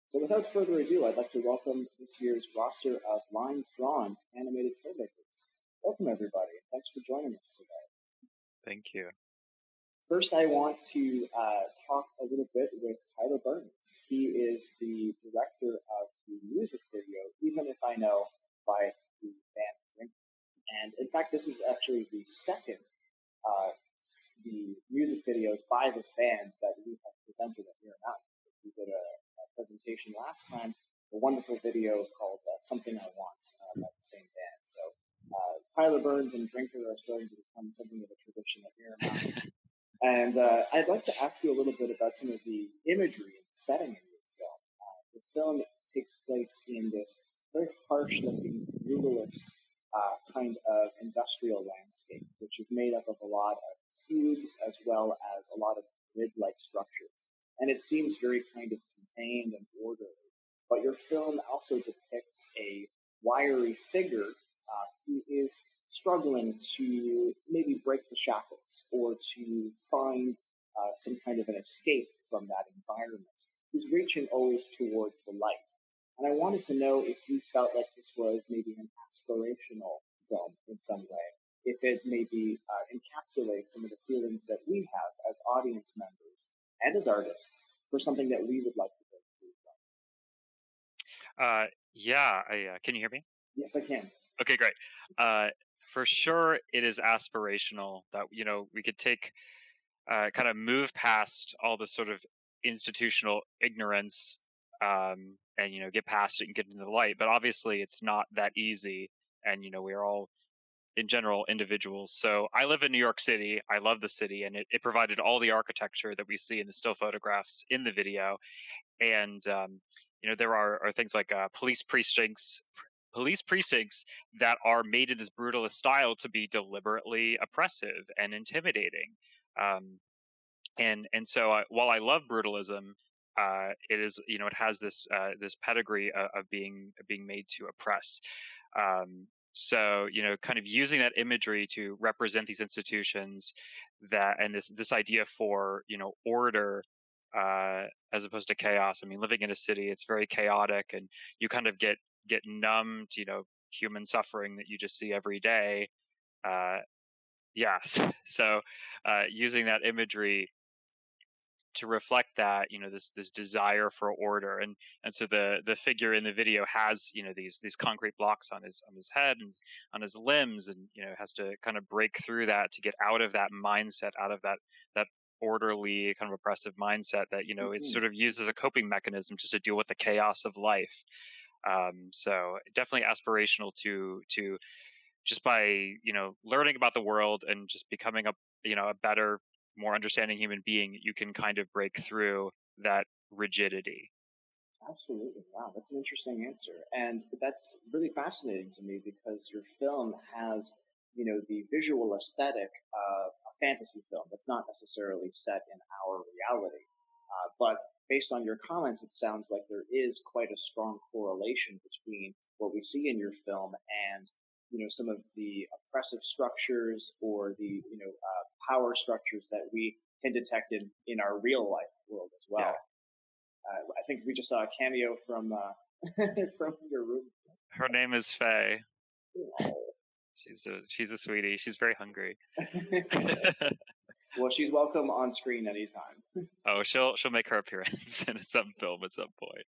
So without further ado, I'd like to welcome this year's roster of lines drawn animated filmmakers. Welcome, everybody. Thanks for joining us today. Thank you. First, I want to talk a little bit with Tyler Byrnes. He is the director of the music video, Even If I Know, by the band Drink. And in fact, this is actually the second the music videos by this band that we have presented at Here and Out. We did a presentation last time, a wonderful video called Something I Want by the same band. So Tyler Byrnes and Drinker are starting to become something of a tradition at Here and Out. And I'd like to ask you a little bit about some of the imagery and setting in your film. The film takes place in this very harsh-looking, brutalist kind of industrial landscape, which is made up of a lot of cubes as well as a lot of grid-like structures. And it seems very kind of contained and orderly. But your film also depicts a wiry figure who is struggling to maybe break the shackles or to find some kind of an escape from that environment, who's reaching always towards the light. And I wanted to know if you felt like this was maybe an aspirational film in some way, if it maybe encapsulates some of the feelings that we have as audience members and as artists for something that we would like to go through. Yeah, can you hear me? Yes, I can. Okay, great. For sure, it is aspirational that, we could take, kind of move past all the sort of institutional ignorance, and, get past it and get into the light. But obviously, it's not that easy. And, we're all, in general, individuals. So I live in New York City. I love the city, and it provided all the architecture that we see in the still photographs in the video. And, there are things like police precincts that are made in this brutalist style to be deliberately oppressive and intimidating. And so while I love brutalism, it is, it has this pedigree of being made to oppress. So, kind of using that imagery to represent these institutions and this idea for, order, as opposed to chaos. I mean, living in a city, it's very chaotic, and you kind of get numb to, human suffering that you just see every day. Yes. So, using that imagery to reflect that, this desire for order, and so the figure in the video has, these concrete blocks on his head and on his limbs, and has to kind of break through that to get out of that mindset, out of that orderly kind of oppressive mindset that it's sort of used as a coping mechanism just to deal with the chaos of life. So definitely aspirational to just by learning about the world and just becoming a better, more understanding human being, you can kind of break through that rigidity. Absolutely. Wow, that's an interesting answer. And that's really fascinating to me because your film has, the visual aesthetic of a fantasy film that's not necessarily set in our reality. But based on your comments, it sounds like there is quite a strong correlation between what we see in your film and, some of the oppressive structures or the, power structures that we can detect in our real life world as well. Yeah. I think we just saw a cameo from from your room. Her name is Faye. Oh. She's a sweetie. She's very hungry. Well, she's welcome on screen anytime. Oh, she'll make her appearance in some film at some point.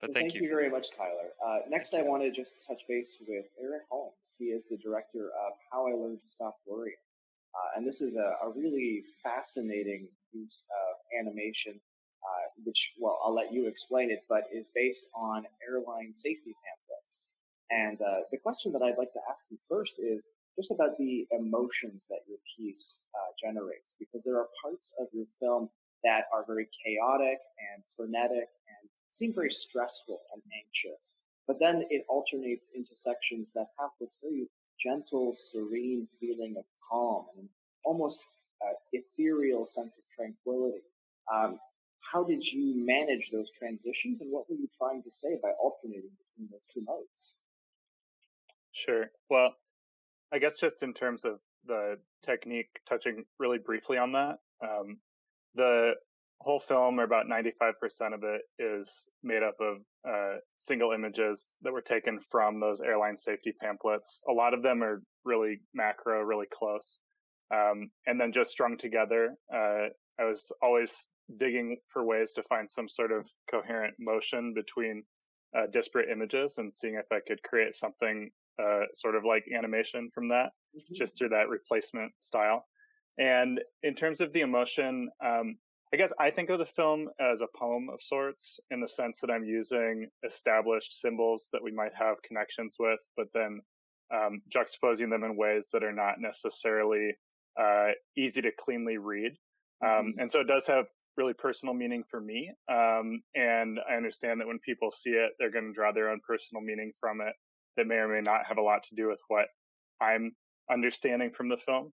But well, thank you very much, Tyler. Next, I want to just touch base with Aaron Holmes. He is the director of How I Learned to Stop Worrying. And this is a really fascinating use of animation, which, well, I'll let you explain it, but is based on airline safety pamphlets. And the question that I'd like to ask you first is just about the emotions that your piece generates, because there are parts of your film that are very chaotic and frenetic and seem very stressful and anxious. But then it alternates into sections that have this very gentle, serene feeling of calm and almost ethereal sense of tranquility. How did you manage those transitions, and what were you trying to say by alternating between those two modes? Sure. Well, I guess just in terms of the technique, touching really briefly on that, whole film, or about 95% of it, is made up of single images that were taken from those airline safety pamphlets. A lot of them are really macro, really close, and then just strung together. I was always digging for ways to find some sort of coherent motion between disparate images and seeing if I could create something sort of like animation from that, just through that replacement style. And in terms of the emotion, I guess I think of the film as a poem of sorts, in the sense that I'm using established symbols that we might have connections with, but then juxtaposing them in ways that are not necessarily easy to cleanly read. And so it does have really personal meaning for me. And I understand that when people see it, they're going to draw their own personal meaning from it that may or may not have a lot to do with what I'm understanding from the film.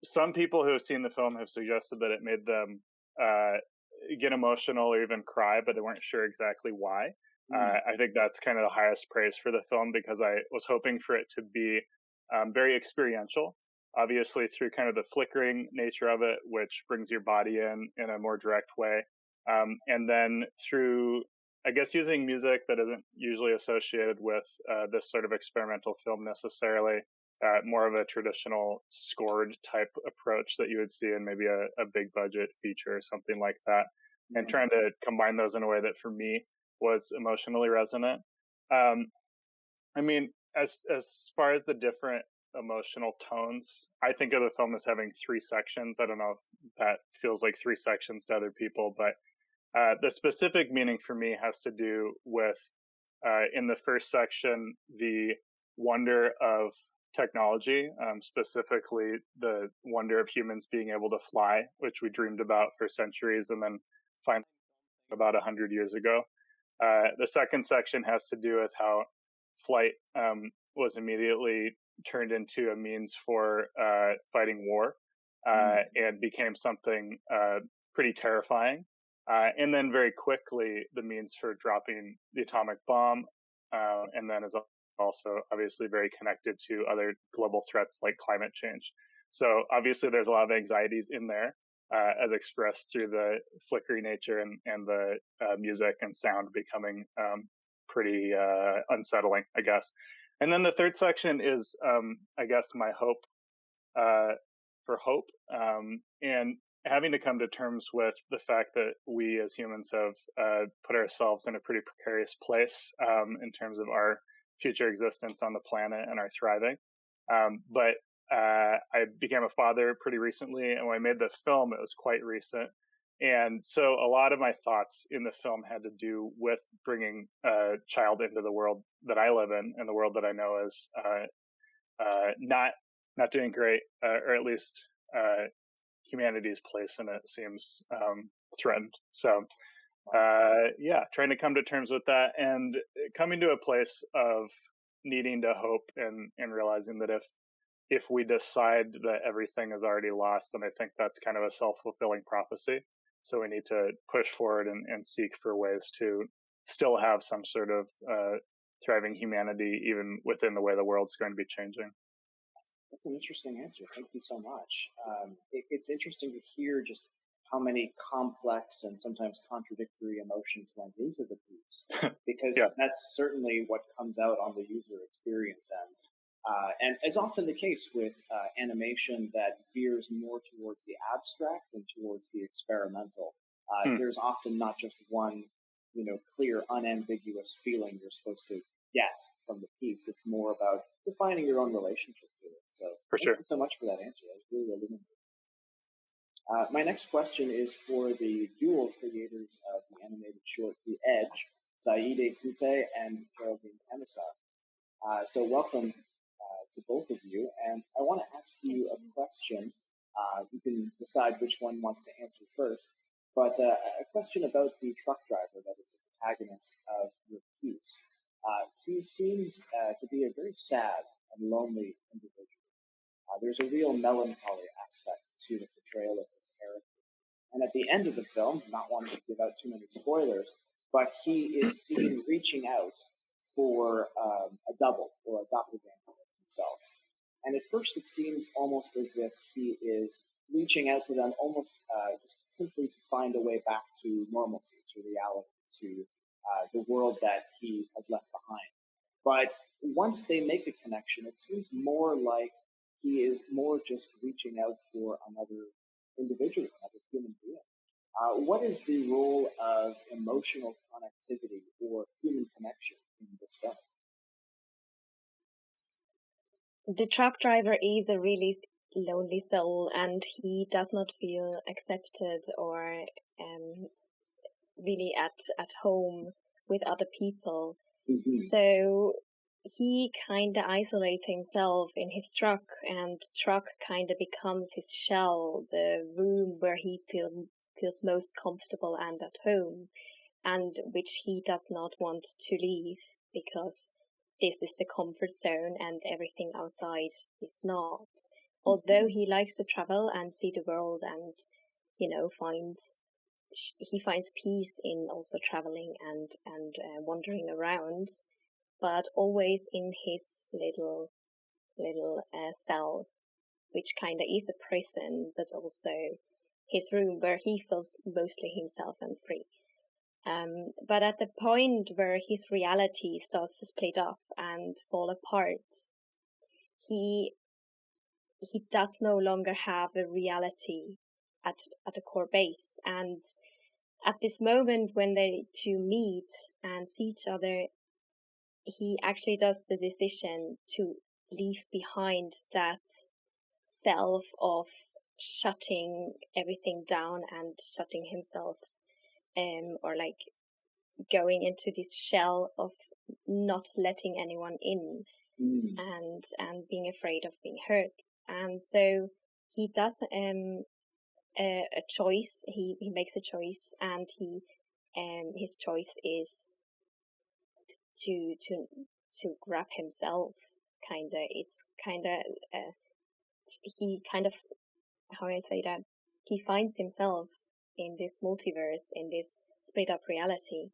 Some people who have seen the film have suggested that it made them get emotional or even cry, but they weren't sure exactly why. I think that's kind of the highest praise for the film, because I was hoping for it to be very experiential, obviously through kind of the flickering nature of it, which brings your body in a more direct way. And then through, I guess, using music that isn't usually associated with this sort of experimental film necessarily. More of a traditional scored type approach that you would see in maybe a big budget feature or something like that, and trying to combine those in a way that for me was emotionally resonant. I mean, as far as the different emotional tones, I think of the film as having 3 sections. I don't know if that feels like 3 sections to other people, but the specific meaning for me has to do with, in the first section, the wonder of technology, specifically the wonder of humans being able to fly, which we dreamed about for centuries and then finally about 100 years ago. The second section has to do with how flight was immediately turned into a means for fighting war and became something pretty terrifying. And then very quickly, the means for dropping the atomic bomb, and then is also obviously very connected to other global threats like climate change. So obviously there's a lot of anxieties in there, as expressed through the flickery nature and the music and sound becoming pretty unsettling, I guess. And then the third section is, I guess, my hope for hope, and having to come to terms with the fact that we as humans have put ourselves in a pretty precarious place in terms of our future existence on the planet and our thriving. But I became a father pretty recently, and when I made the film, it was quite recent. And so a lot of my thoughts in the film had to do with bringing a child into the world that I live in, and the world that I know is not doing great, or at least humanity's place in it seems threatened. So trying to come to terms with that, and coming to a place of needing to hope and realizing that if we decide that everything is already lost, then I think that's kind of a self-fulfilling prophecy. So we need to push forward and seek for ways to still have some sort of thriving humanity, even within the way the world's going to be changing. That's an interesting answer. Thank you so much. It's interesting to hear just how many complex and sometimes contradictory emotions went into the piece, because that's certainly what comes out on the user experience end. And as often the case with animation that veers more towards the abstract and towards the experimental, there's often not just one, clear, unambiguous feeling you're supposed to get from the piece. It's more about defining your own relationship to it. So thank you so much for that answer. That was really illuminating. My next question is for the dual creators of the animated short The Edge, Zaide Kutay and Géraldine Cammisar. So welcome to both of you, and I want to ask you a question. You can decide which one wants to answer first, but a question about the truck driver that is the protagonist of your piece. He seems to be a very sad and lonely individual. There's a real melancholy aspect to the portrayal of his character. And at the end of the film, not wanting to give out too many spoilers, but he is seen reaching out for a double or a doppelganger of himself. And at first it seems almost as if he is reaching out to them almost just simply to find a way back to normalcy, to reality, to the world that he has left behind. But once they make a connection, it seems more like he is more just reaching out for another individual, another human being. What is the role of emotional connectivity or human connection in this film? The truck driver is a really lonely soul, and he does not feel accepted or really at home with other people. Mm-hmm. So he kind of isolates himself in his truck, and truck kind of becomes his shell, the room where he feels most comfortable and at home, and which he does not want to leave because this is the comfort zone and everything outside is not. Mm-hmm. Although he likes to travel and see the world and, he finds peace in also traveling and wandering around, but always in his little cell, which kind of is a prison, but also his room where he feels mostly himself and free. But at the point where his reality starts to split up and fall apart, he does no longer have a reality at a core base. And at this moment when they two meet and see each other, he actually does the decision to leave behind that self of shutting everything down and shutting himself, or like going into this shell of not letting anyone in, and being afraid of being hurt. And so he does a choice. He makes a choice, and his choice is to grab himself. It's he kind of, how I say that, he finds himself in this multiverse, in this split up reality,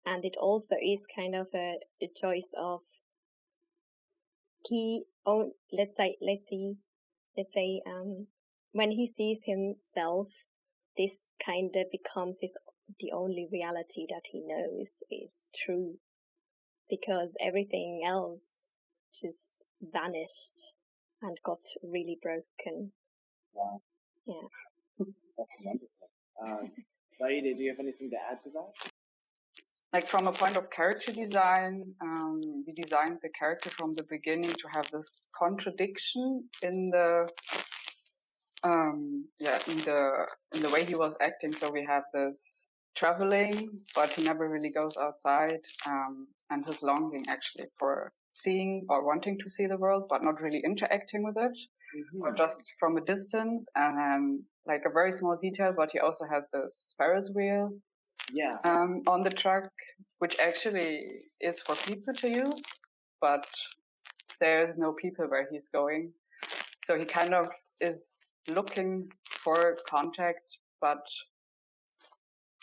and it also is kind of a choice of let's say when he sees himself, this kind of becomes the only reality that he knows is true, because everything else just vanished and got really broken. Wow. Yeah. That's wonderful. Zaide, do you have anything to add to that? Like from a point of character design, we designed the character from the beginning to have this contradiction in the way he was acting. So we have this traveling, but he never really goes outside, and his longing actually for seeing or wanting to see the world, but not really interacting with it, or just from a distance. And like a very small detail, but he also has this Ferris wheel on the truck, which actually is for people to use, but there's no people where he's going. So he kind of is looking for contact, but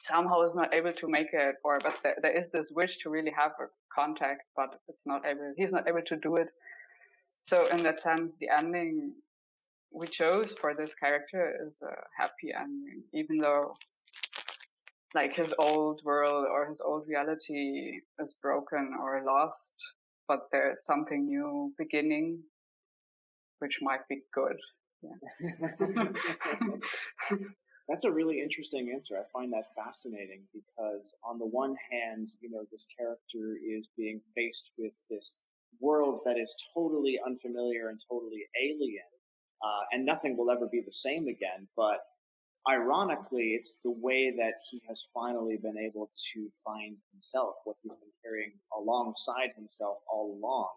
somehow is not able to make it, but there is this wish to really have a contact, but he's not able to do it. So in that sense, the ending we chose for this character is a happy ending, even though like his old world or his old reality is broken or lost, but there's something new beginning, which might be good. Yeah. That's a really interesting answer. I find that fascinating because on the one hand, this character is being faced with this world that is totally unfamiliar and totally alien, and nothing will ever be the same again. But ironically, it's the way that he has finally been able to find himself, what he's been carrying alongside himself all along.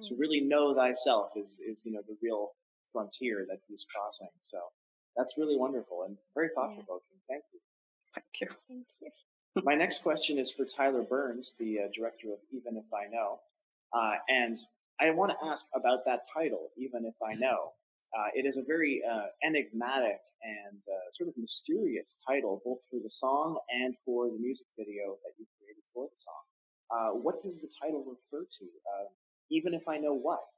To really know thyself is the real frontier that he's crossing. So that's really wonderful and very thought-provoking. Thank you. Thank you. Thank you. My next question is for Tyler Byrnes, the director of Even If I Know. And I want to ask about that title, Even If I Know. It is a very enigmatic and sort of mysterious title, both for the song and for the music video that you created for the song. What does the title refer to? Even If I Know What?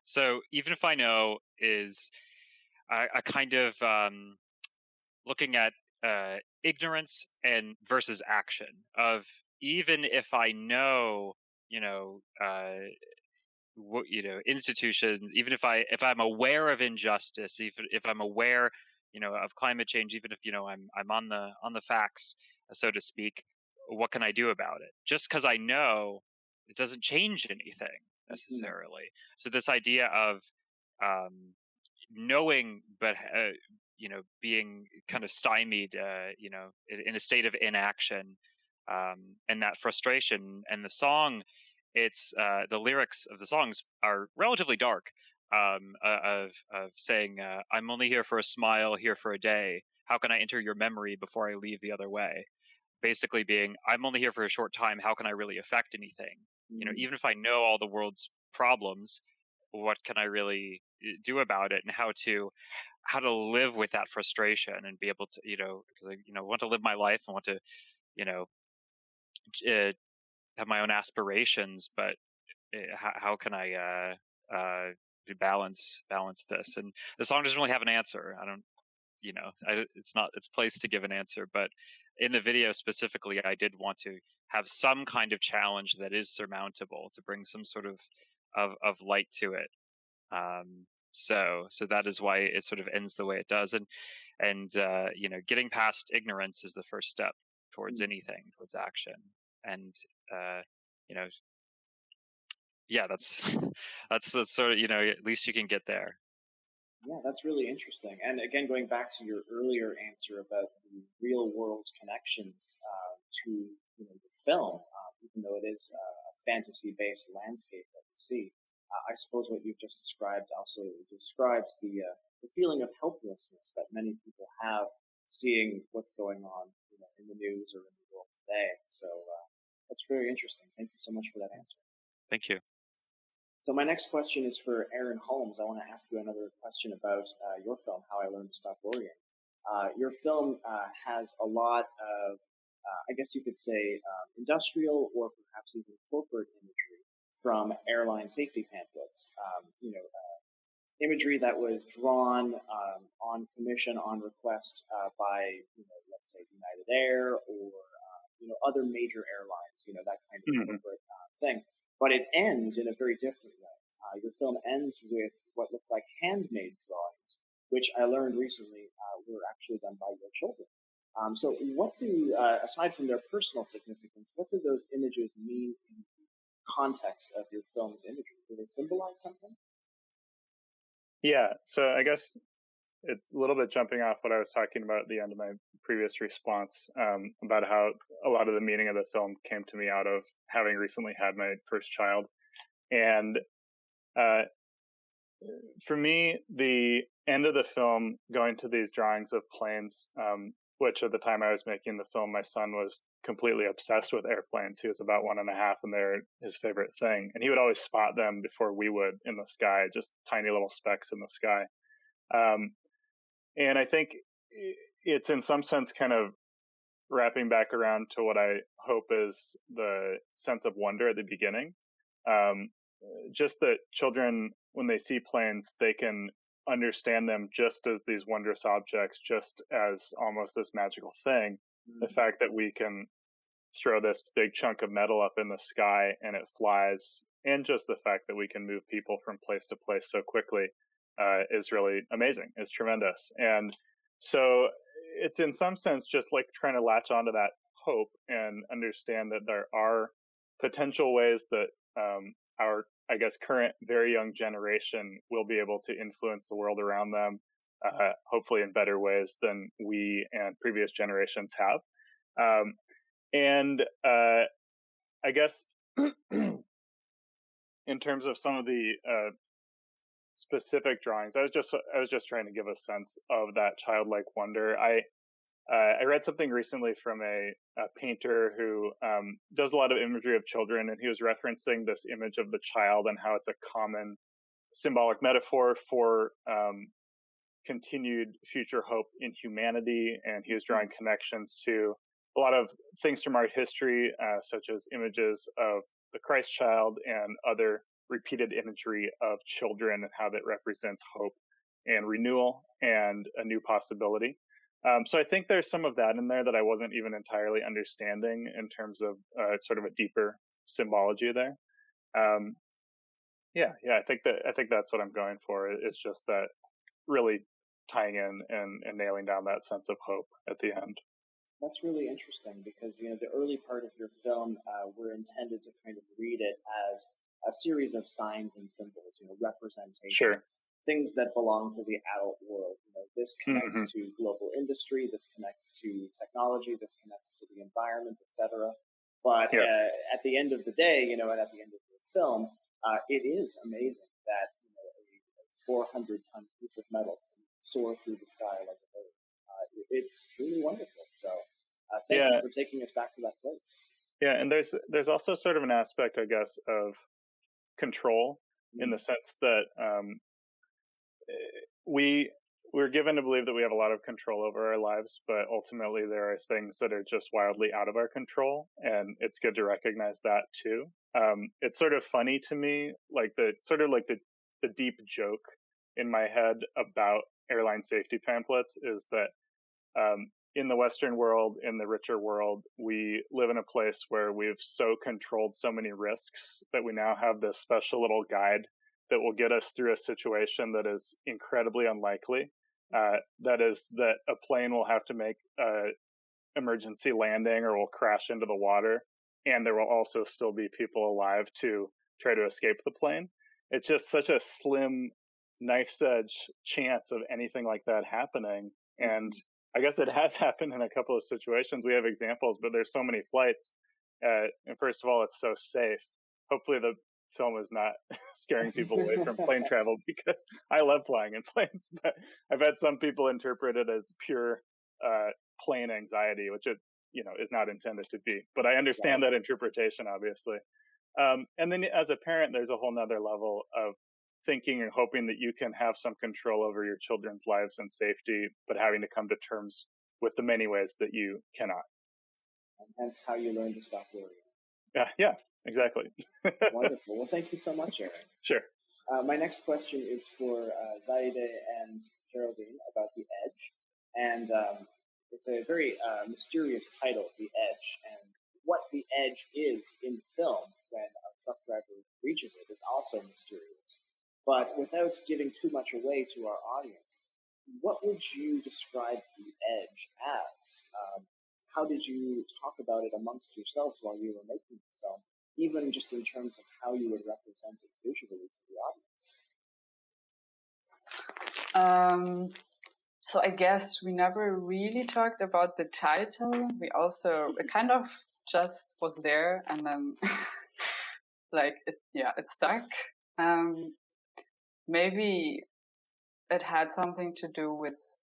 So Even If I Know is a kind of looking at ignorance and versus action of, even if I know, institutions, even if I'm aware of injustice, even if I'm aware, of climate change, even if, I'm on the facts, so to speak, what can I do about it? Just because I know, it doesn't change anything necessarily. So this idea of knowing, but being kind of stymied, in a state of inaction, and that frustration. And the song, it's the lyrics of the songs are relatively dark, of saying, "I'm only here for a smile, here for a day. How can I enter your memory before I leave the other way?" Basically being, I'm only here for a short time. How can I really affect anything? Even if I know all the world's problems, what can I really do about it? And how to live with that frustration and be able to, because I, want to live my life and want to, have my own aspirations, but how can I balance this? And the song doesn't really have an answer. I don't, it's not its place to give an answer, but in the video specifically, I did want to have some kind of challenge that is surmountable, to bring some sort of light to it. So that is why it sort of ends the way it does. And getting past ignorance is the first step towards anything, towards action. And yeah, that's sort of, at least you can get there. Yeah, that's really interesting. And again, going back to your earlier answer about the real world connections to the film, even though it is a fantasy based landscape that we see, I suppose what you've just described also describes the feeling of helplessness that many people have seeing what's going on in the news or in the world today. So that's very interesting. Thank you so much for that answer. Thank you. So my next question is for Aaron Holmes. I want to ask you another question about your film, How I Learned to Stop Worrying. Your film has a lot of, I guess you could say, industrial or perhaps even corporate imagery from airline safety pamphlets. Imagery that was drawn on commission, on request by, let's say, United Air or other major airlines. That kind of corporate thing. But it ends in a very different way. Your film ends with what look like handmade drawings, which I learned recently were actually done by your children. So what do, aside from their personal significance, what do those images mean in the context of your film's imagery? Do they symbolize something? Yeah, so I guess it's a little bit jumping off what I was talking about at the end of my previous response, about how a lot of the meaning of the film came to me out of having recently had my first child. And for me, the end of the film, going to these drawings of planes, which at the time I was making the film, my son was completely obsessed with airplanes. He was about 1.5, and they're his favorite thing. And he would always spot them before we would in the sky, just tiny little specks in the sky. And I think it's in some sense kind of wrapping back around to what I hope is the sense of wonder at the beginning. Just that children, when they see planes, they can understand them just as these wondrous objects, just as almost this magical thing. The fact that we can throw this big chunk of metal up in the sky and it flies, and just the fact that we can move people from place to place so quickly is really amazing. It's tremendous. And so it's in some sense just like trying to latch onto that hope and understand that there are potential ways that our, I guess, current very young generation will be able to influence the world around them, hopefully in better ways than we and previous generations have. And I guess in terms of some of the specific drawings, I was just trying to give a sense of that childlike wonder. I read something recently from a painter who does a lot of imagery of children, and he was referencing this image of the child and how it's a common symbolic metaphor for continued future hope in humanity. And he was drawing connections to a lot of things from art history, such as images of the Christ child and other repeated imagery of children and how that represents hope and renewal and a new possibility. So I think there's some of that in there that I wasn't even entirely understanding in terms of sort of a deeper symbology there. I think that's what I'm going for. It's just that really tying in and nailing down that sense of hope at the end. That's really interesting because, the early part of your film, we're intended to kind of read it as a series of signs and symbols, representations, sure. Things that belong to the adult world. This connects to global industry, this connects to technology, this connects to the environment, etc. But at the end of the day, and at the end of your film, it is amazing that a 400-ton piece of metal can soar through the sky like a bird. It's truly wonderful. So thank you for taking us back to that place. Yeah, and there's also sort of an aspect, I guess, of control in the sense that we're given to believe that we have a lot of control over our lives, but ultimately there are things that are just wildly out of our control, and it's good to recognize that too. It's sort of funny to me, like the deep joke in my head about airline safety pamphlets is that in the Western world, in the richer world, we live in a place where we've so controlled so many risks that we now have this special little guide that will get us through a situation that is incredibly unlikely. That is that a plane will have to make an emergency landing or will crash into the water, and there will also still be people alive to try to escape the plane. It's just such a slim knife's edge chance of anything like that happening. And I guess it has happened in a couple of situations. We have examples, but there's so many flights. And first of all, it's so safe. Hopefully the film is not scaring people away from plane travel, because I love flying in planes, but I've had some people interpret it as pure plane anxiety, which it is not intended to be. But I understand that interpretation, obviously. And then as a parent, there's a whole nother level of thinking and hoping that you can have some control over your children's lives and safety, but having to come to terms with the many ways that you cannot. And hence how you learn to stop worrying. Yeah, exactly. Wonderful. Well, thank you so much, Aaron. Sure. My next question is for Zaide and Géraldine about The Edge. And it's a very mysterious title, The Edge. And what the edge is in the film when a truck driver reaches it is also mysterious. But without giving too much away to our audience, what would you describe The Edge as? How did you talk about it amongst yourselves while you were making the film, even just in terms of how you would represent it visually to the audience? So I guess we never really talked about the title. It kind of just was there, and then it stuck. Maybe it had something to do with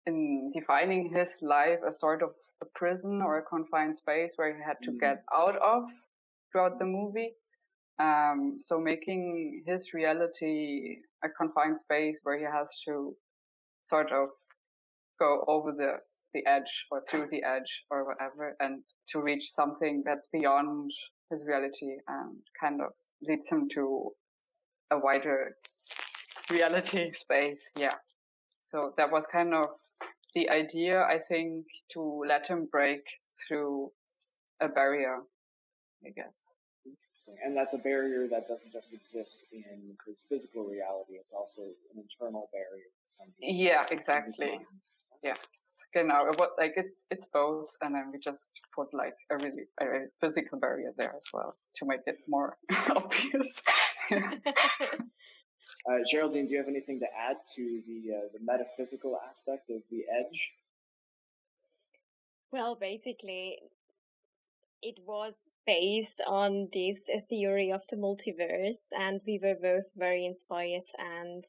in defining his life as sort of a prison or a confined space where he had to get out of throughout the movie. So making his reality a confined space where he has to sort of go over the edge or through the edge or whatever, and to reach something that's beyond his reality and kind of leads him to a wider reality space. Yeah. So that was kind of the idea, I think, to let him break through a barrier, I guess. Interesting. And that's a barrier that doesn't just exist in his physical reality, it's also an internal barrier. Yeah, exactly. Yeah. Genau. It's both, and then we just put a physical barrier there as well to make it more obvious. Géraldine, do you have anything to add to the metaphysical aspect of The Edge? Well, basically, it was based on this theory of the multiverse, and we were both very inspired and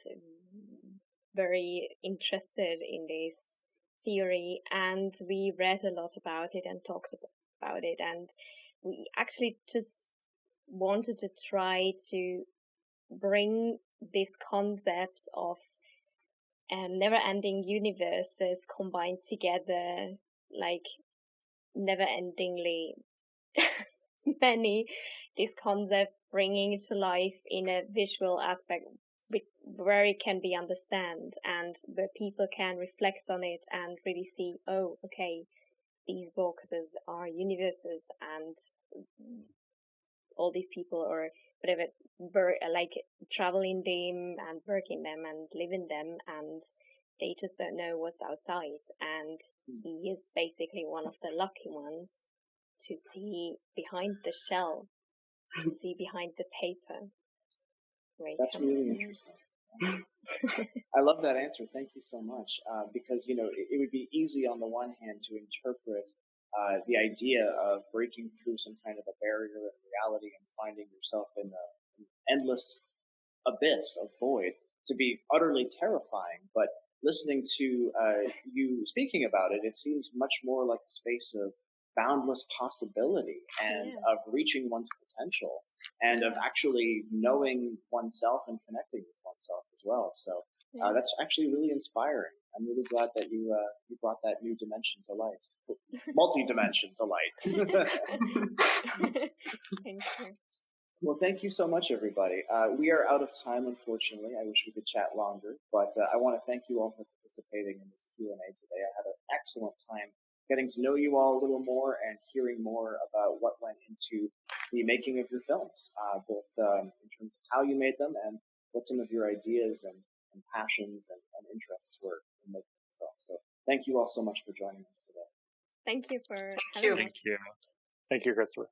very interested in this theory, and we read a lot about it and talked about it, and we actually just wanted to try to bring this concept of never-ending universes combined together, never-endingly many, this concept bringing it to life in a visual aspect where it can be understood and where people can reflect on it and really see, oh, okay, these boxes are universes and all these people or whatever like travel in them and work in them and live in them, and they just don't know what's outside. And he is basically one of the lucky ones to see behind the shell, to see behind the paper. That's really interesting. I love that answer. Thank you so much. Because, it would be easy on the one hand to interpret the idea of breaking through some kind of a barrier in reality and finding yourself in an endless abyss of void to be utterly terrifying. But listening to you speaking about it, it seems much more like a space of boundless possibility and of reaching one's potential and of actually knowing oneself and connecting with oneself as well. So that's actually really inspiring. I'm really glad that you brought that new dimension to light, multi-dimension to light. Thank you. Well, thank you so much, everybody. We are out of time, unfortunately. I wish we could chat longer, but I want to thank you all for participating in this Q&A today. I had an excellent time getting to know you all a little more and hearing more about what went into the making of your films, both in terms of how you made them and what some of your ideas and passions and interests were in making the film. So thank you all so much for joining us today. Thank you for having us. Thank you, Christopher.